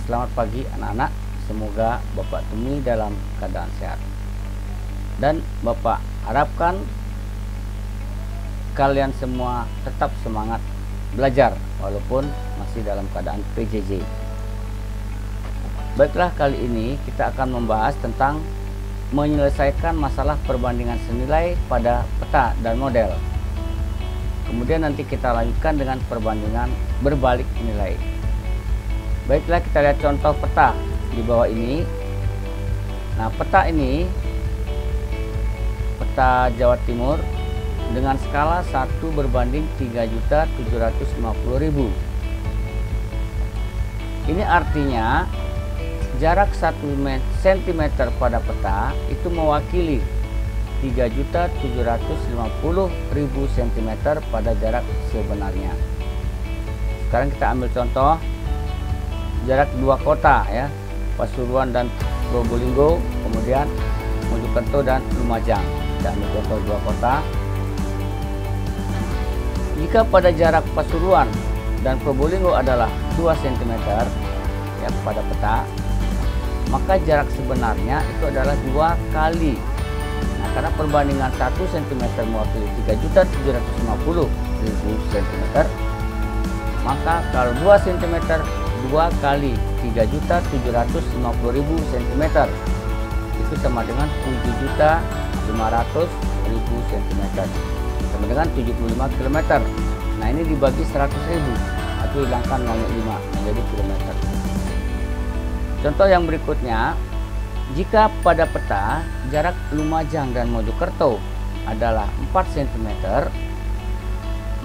Selamat pagi anak-anak. Semoga Bapak temui dalam keadaan sehat. Dan Bapak harapkan kalian semua tetap semangat belajar walaupun masih dalam keadaan PJJ. Baiklah, kali ini kita akan membahas tentang menyelesaikan masalah perbandingan senilai pada peta dan model. Kemudian nanti kita lanjutkan dengan perbandingan berbalik nilai. Baiklah, kita lihat contoh peta di bawah ini. Nah, peta ini peta Jawa Timur dengan skala 1 berbanding 3.750.000. Ini artinya jarak 1 cm pada peta itu mewakili 3.750.000 cm pada jarak sebenarnya. Sekarang kita ambil contoh jarak dua kota ya, Pasuruan dan Probolinggo, kemudian Mojokerto dan Lumajang. Kita ambil contoh dua kota. Jika pada jarak Pasuruan dan Probolinggo adalah 2 cm ya pada peta, maka jarak sebenarnya itu adalah 2 kali. Nah, karena perbandingan 1 cm mewakili 3.750.000 cm, maka kalau 2 cm 2 kali 3.750.000 cm itu sama dengan 7.500.000 cm, sama dengan 75 km. Nah, ini dibagi 100.000 atau hilangkan 0,5 menjadi kilometer. Contoh yang berikutnya, jika pada peta jarak Lumajang dan Mojokerto adalah 4 cm,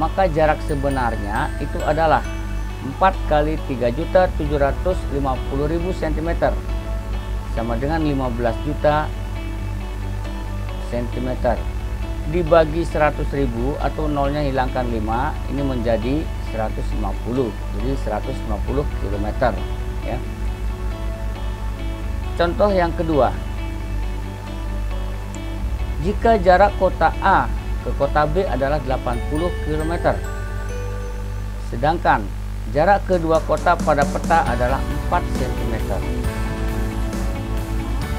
maka jarak sebenarnya itu adalah 4 kali 3.750.000 cm sama dengan 15 juta cm dibagi 100.000 atau nolnya hilangkan 5, ini menjadi 150, jadi 150 km ya. Contoh yang kedua, jika jarak kota A ke kota B adalah 80 km, sedangkan jarak kedua kota pada peta adalah 4 cm.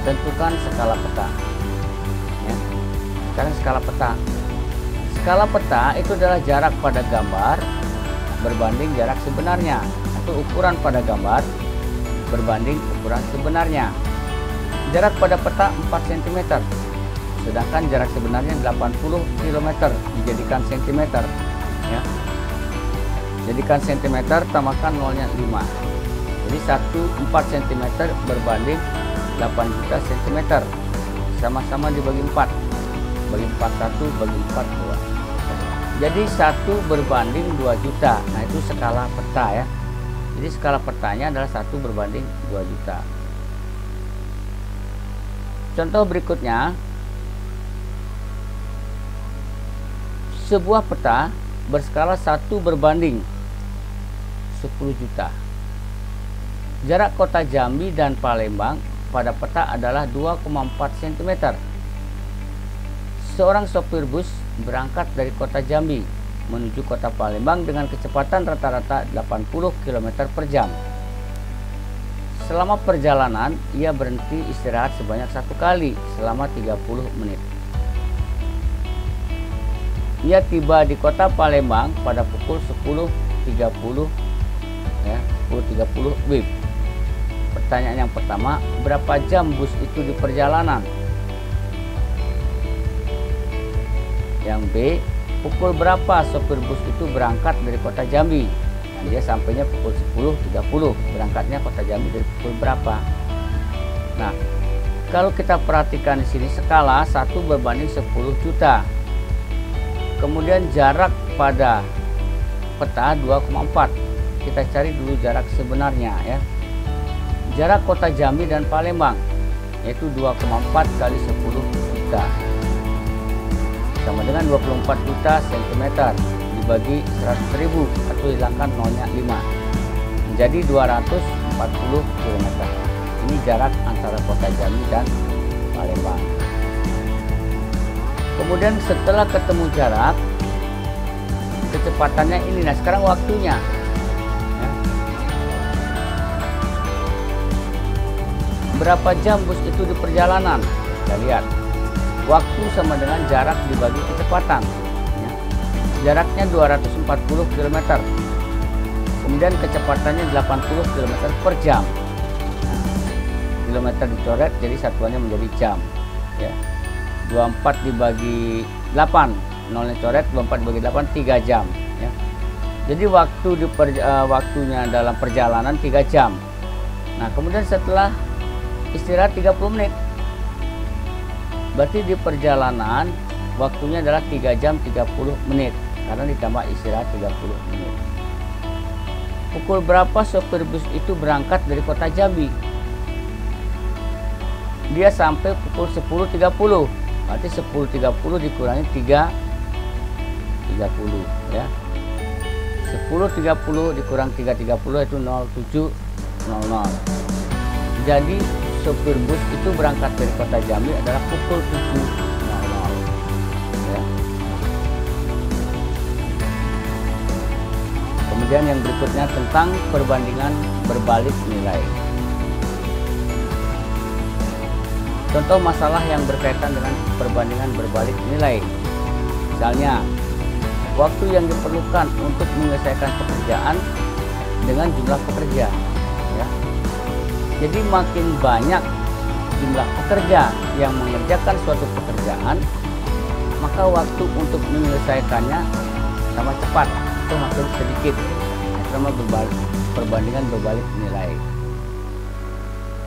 Tentukan skala peta. Ya. Sekarang skala peta. Skala peta itu adalah jarak pada gambar berbanding jarak sebenarnya, atau ukuran pada gambar berbanding ukuran sebenarnya. Jarak pada peta 4 cm, sedangkan jarak sebenarnya 80 km, dijadikan cm ya. Jadikan cm, tambahkan nolnya 5. Jadi 4 cm berbanding 8 juta cm. Sama-sama dibagi 4. Bagi 4 1, bagi 4 2. Jadi 1 berbanding 2 juta. Nah, itu skala peta ya. Jadi skala petanya adalah 1 berbanding 2 juta. Contoh berikutnya, sebuah peta berskala 1 berbanding 10 juta. Jarak kota Jambi dan Palembang pada peta adalah 2,4 cm. Seorang sopir bus berangkat dari kota Jambi menuju kota Palembang dengan kecepatan rata-rata 80 km per jam. Selama perjalanan, ia berhenti istirahat sebanyak 1 kali selama 30 menit. Ia tiba di kota Palembang pada pukul 10.30 ya, 10.30 WIB. Pertanyaan yang pertama, berapa jam bus itu di perjalanan? Yang B, pukul berapa sopir bus itu berangkat dari kota Jambi? Dan dia sampainya pukul 10.30. Berangkatnya kota Jambi dari pukul berapa? Nah, kalau kita perhatikan di sini skala 1 berbanding 10 juta. Kemudian jarak pada peta 2,4. Kita cari dulu jarak sebenarnya ya. Jarak kota Jambi dan Palembang yaitu 2,4 kali 10 juta sama dengan 24 juta cm dibagi 100.000 atau hilangkan nolnya 5 menjadi 240 km. Ini jarak antara kota Jambi dan Palembang. Kemudian setelah ketemu jarak, kecepatannya ini. Nah, sekarang waktunya ya. berapa jam bus itu di perjalanan? Kita lihat. Waktu sama dengan jarak dibagi kecepatan. Ya. Jaraknya 240 km. Kemudian kecepatannya 80 km per jam. Kilometer dicoret jadi satuannya menjadi jam. Ya. 24 dibagi 8, nolnya coret, 24 dibagi 8, 3 jam. Ya. Jadi waktunya dalam perjalanan 3 jam. Nah, kemudian setelah istirahat 30 menit. Berarti di perjalanan waktunya adalah 3 jam 30 menit. Karena ditambah istirahat 30 menit. Pukul berapa sopir bus itu berangkat dari kota Jambi? Dia sampai pukul 10.30. Berarti 10.30 dikurangi 3.30 ya. 10.30 dikurang 3.30 itu 07.00. Jadi sopir bus itu berangkat dari kota Jambi adalah pukul 7.00 ya. Kemudian yang berikutnya tentang perbandingan berbalik nilai. Contoh masalah yang berkaitan dengan perbandingan berbalik nilai. Misalnya, waktu yang diperlukan untuk menyelesaikan pekerjaan dengan jumlah pekerja. Ya. Jadi makin banyak jumlah pekerja yang mengerjakan suatu pekerjaan, maka waktu untuk menyelesaikannya sama cepat atau makin sedikit. Sama perbandingan berbalik nilai.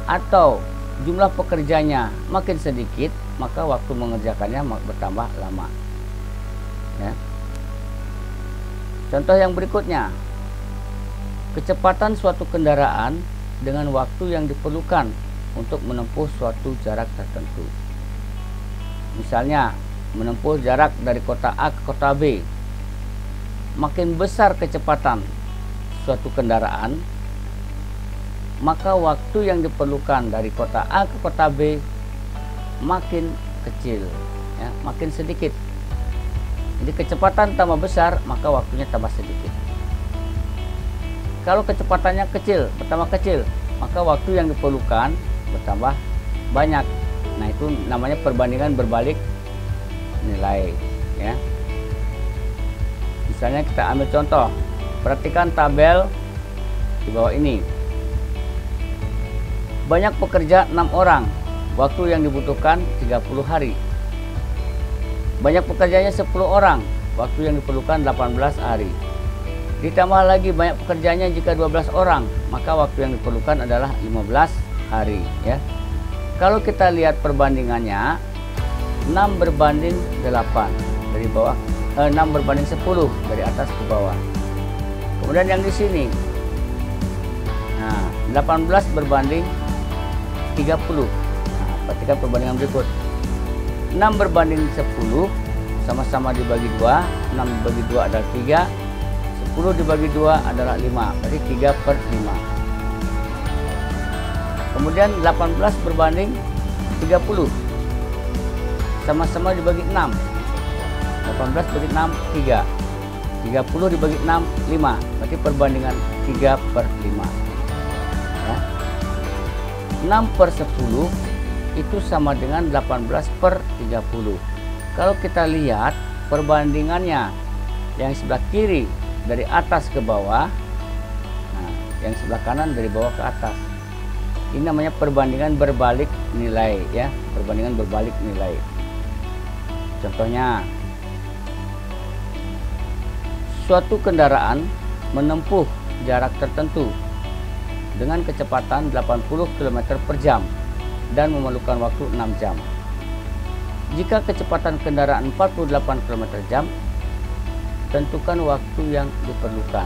Atau jumlah pekerjanya makin sedikit, maka waktu mengerjakannya bertambah lama. Ya. Contoh yang berikutnya, kecepatan suatu kendaraan dengan waktu yang diperlukan untuk menempuh suatu jarak tertentu. Misalnya, menempuh jarak dari kota A ke kota B. Makin besar kecepatan suatu kendaraan, maka waktu yang diperlukan dari kota A ke kota B makin kecil, ya, makin sedikit. Jadi kecepatan tambah besar, maka waktunya tambah sedikit. Kalau kecepatannya kecil, bertambah kecil, maka waktu yang diperlukan bertambah banyak. Nah, itu namanya perbandingan berbalik nilai, ya. Misalnya kita ambil contoh, perhatikan tabel di bawah ini. Banyak pekerja 6 orang, waktu yang dibutuhkan 30 hari. Banyak pekerjanya 10 orang, waktu yang diperlukan 18 hari. Ditambah lagi banyak pekerjanya jika 12 orang, maka waktu yang diperlukan adalah 15 hari. Ya. Kalau kita lihat perbandingannya, 6 berbanding 8 dari bawah, 6 berbanding 10 dari atas ke bawah. Kemudian yang di sini, nah 18 berbanding 30. Nah, perhatikan perbandingan berikut. 6 berbanding 10 sama-sama dibagi 2. 6 dibagi 2 adalah 3. 10 dibagi 2 adalah 5. Berarti 3/5. Kemudian 18 berbanding 30. Sama-sama dibagi 6. 18 dibagi 6, 3. 30 dibagi 6, 5. Berarti perbandingan 3/5. Ya. 6/10 itu sama dengan 18/30. Kalau kita lihat perbandingannya yang sebelah kiri dari atas ke bawah, nah, yang sebelah kanan dari bawah ke atas. Ini namanya perbandingan berbalik nilai, ya, perbandingan berbalik nilai. Contohnya, suatu kendaraan menempuh jarak tertentu dengan kecepatan 80 km per jam dan memerlukan waktu 6 jam. Jika kecepatan kendaraan 48 km per jam, tentukan waktu yang diperlukan.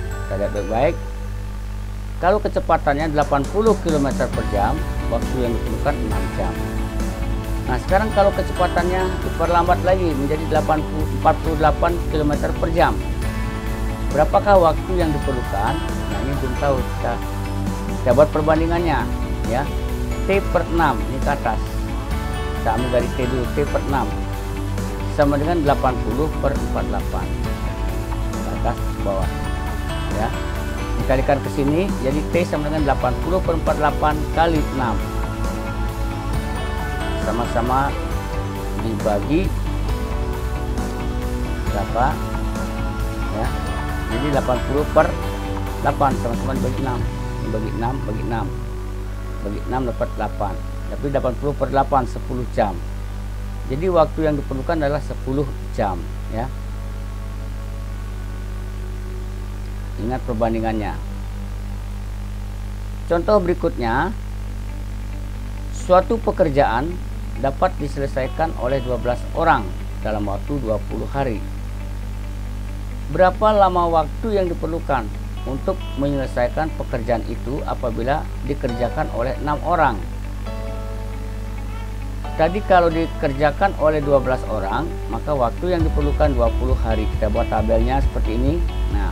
Kita lihat baik-baik. Kalau kecepatannya 80 km per jam, waktu yang diperlukan 6 jam. Nah, sekarang kalau kecepatannya diperlambat lagi menjadi 48 km per jam, berapakah waktu yang diperlukan? Nah, ini belum tahu. Kita buat perbandingannya, ya. T/6 ini ke atas. Kita ambil dari T dulu, T/6 sama dengan 80/48. Ke atas ke bawah, ya. dikalikan ke sini, jadi T sama dengan 80/48 kali 6. Sama-sama dibagi berapa? Ya. Jadi 80/8 sama-sama dibagi 6. Dibagi 6 bagi 6. Bagi 6 dapat 8. Tapi 80/8 10 jam. Jadi waktu yang diperlukan adalah 10 jam, ya. Ingat perbandingannya. Contoh berikutnya, suatu pekerjaan dapat diselesaikan oleh 12 orang dalam waktu 20 hari. Berapa lama waktu yang diperlukan untuk menyelesaikan pekerjaan itu apabila dikerjakan oleh 6 orang? Tadi kalau dikerjakan oleh 12 orang, maka waktu yang diperlukan 20 hari. Kita buat tabelnya seperti ini. Nah,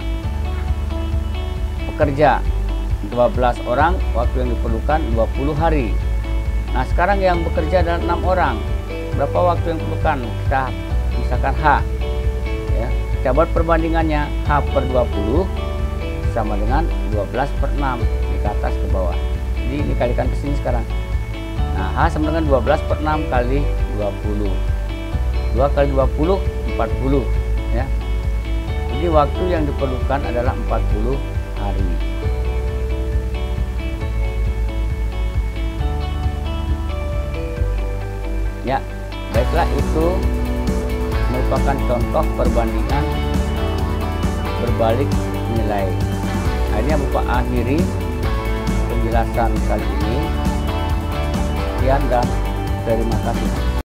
pekerja 12 orang, waktu yang diperlukan 20 hari. Nah, sekarang yang bekerja adalah 6 orang. Berapa waktu yang diperlukan? Kita misalkan H. Ya, kita buat perbandingannya. H/20 sama dengan 12/6 ke atas ke bawah. Jadi ini kalikan ke sini sekarang. Nah, H sama dengan 12/6 kali 20. 2 kali 20, 40. Ya. Jadi waktu yang diperlukan adalah 40 hari. Ya, baiklah, itu merupakan contoh perbandingan berbalik nilai. Akhirnya Bapak akhiri penjelasan kali ini. Sekian dan terima kasih.